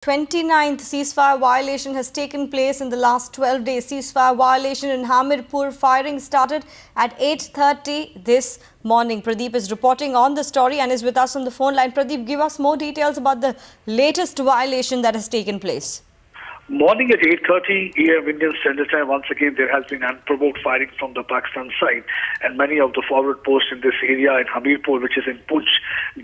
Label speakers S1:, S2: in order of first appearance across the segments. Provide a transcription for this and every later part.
S1: 29th ceasefire violation has taken place in the last 12 days. Ceasefire violation in Hamirpur. Firing started at 8:30 this morning. Pradeep is reporting on the story and is with us on the phone line. Pradeep, give us more details about the latest violation that has taken place.
S2: Morning at 8:30 a.m. Indian Standard Time, once again there has been unprovoked firing from the Pakistan side, and many of the forward posts in this area in Hamirpur, which is in Poonch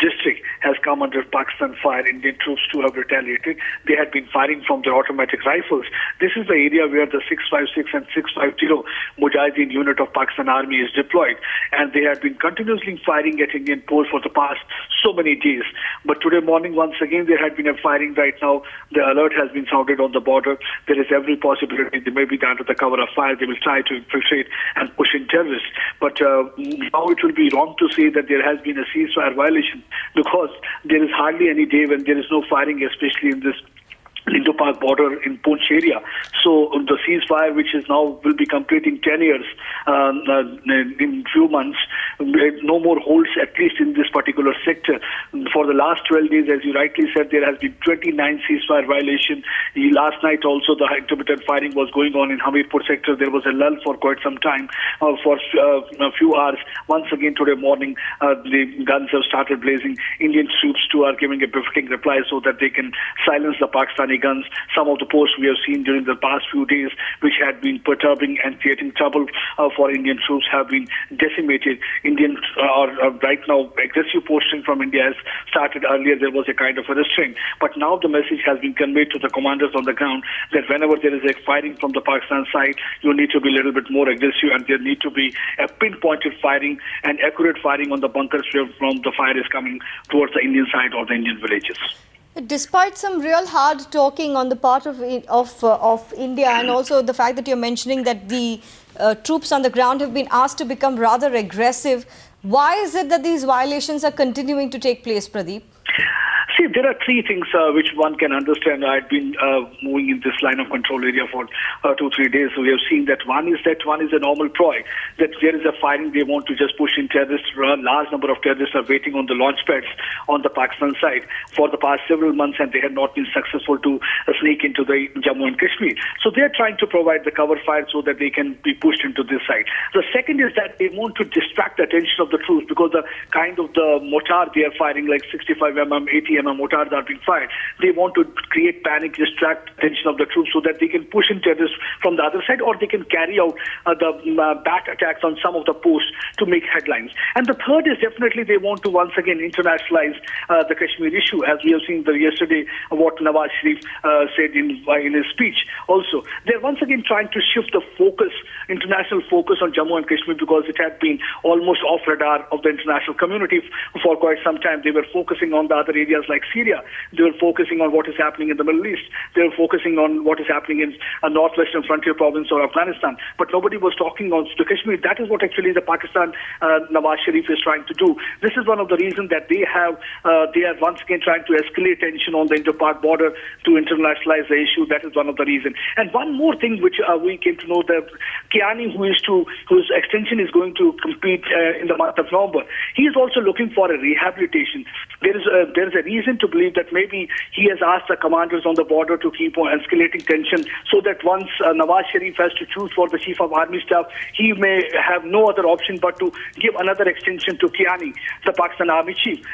S2: district, has come under Pakistan fire. Indian troops too have retaliated. They had been firing from their automatic rifles. This is the area where the 656 and 650 Mujahideen unit of Pakistan Army is deployed, and they had been continuously firing at Indian posts for the past so many days. But today morning, once again, there had been a firing. Right now, the alert has been sounded on the border. There is every possibility they may be under the cover of fire. They will try to infiltrate and push in terrorists. But now it will be wrong to say that there has been a ceasefire violation, because there is hardly any day when there is no firing, especially in this Indo-Pak border in Poonch area. So the ceasefire, which is now will be completing 10 years in few months, no more holds, at least in this particular sector. For the last 12 days, as you rightly said, there has been 29 ceasefire violation. Last night also the intermittent firing was going on in Hamirpur sector. There was a lull for quite some time, for a few hours. Once again today morning, the guns have started blazing. Indian troops too are giving a befitting reply so that they can silence the Pakistani guns. Some of the posts we have seen during the past few days, which had been perturbing and creating trouble for Indian troops, have been decimated. Indian right now, aggressive posting from India has started earlier. There was a kind of a restraint, but now the message has been conveyed to the commanders on the ground that whenever there is a firing from the Pakistan side, you need to be a little bit more aggressive, and there need to be a pinpointed firing and accurate firing on the bunkers where from the fire is coming towards the Indian side or the Indian villages.
S1: Despite some real hard talking on the part of India, and also the fact that you're mentioning that the troops on the ground have been asked to become rather aggressive, why is it that these violations are continuing to take place, Pradeep?
S2: See, there are three things which one can understand. I've been moving in this line of control area for 2-3 days. So we have seen that one is a normal ploy, that there is a firing. They want to just push in terrorists. A large number of terrorists are waiting on the launch pads on the Pakistan side for the past several months, and they have not been successful to sneak into the Jammu and Kashmir. So they are trying to provide the cover fire so that they can be pushed into this side. The second is that they want to distract the attention of the troops, because the kind of the mortar they are firing, like 65 mm, 80 mm mortars are being fired. They want to create panic, distract attention of the troops so that they can push in terrorists from the other side, or they can carry out the bat attacks on some of the posts to make headlines. And the third is definitely they want to once again internationalize the Kashmir issue, as we have seen yesterday what Nawaz Sharif said in his speech. Also, they're once again trying to shift the focus, international focus on Jammu and Kashmir, because it had been almost off radar of the international community for quite some time. They were focusing on the other areas like Syria. They were focusing on what is happening in the Middle East. They were focusing on what is happening in a northwestern frontier province or Afghanistan. But nobody was talking on the Kashmir. That is what actually the Pakistan Nawaz Sharif is trying to do. This is one of the reasons that they are once again trying to escalate tension on the Indo-Pak border to internationalize the issue. That is one of the reasons. And one more thing which we came to know, that Kiani, whose extension is going to compete in the month of November, he is also looking for a rehabilitation. There is a reason to believe that maybe he has asked the commanders on the border to keep on escalating tension, so that once Nawaz Sharif has to choose for the Chief of Army Staff, he may have no other option but to give another extension to Kiani, the Pakistan Army Chief.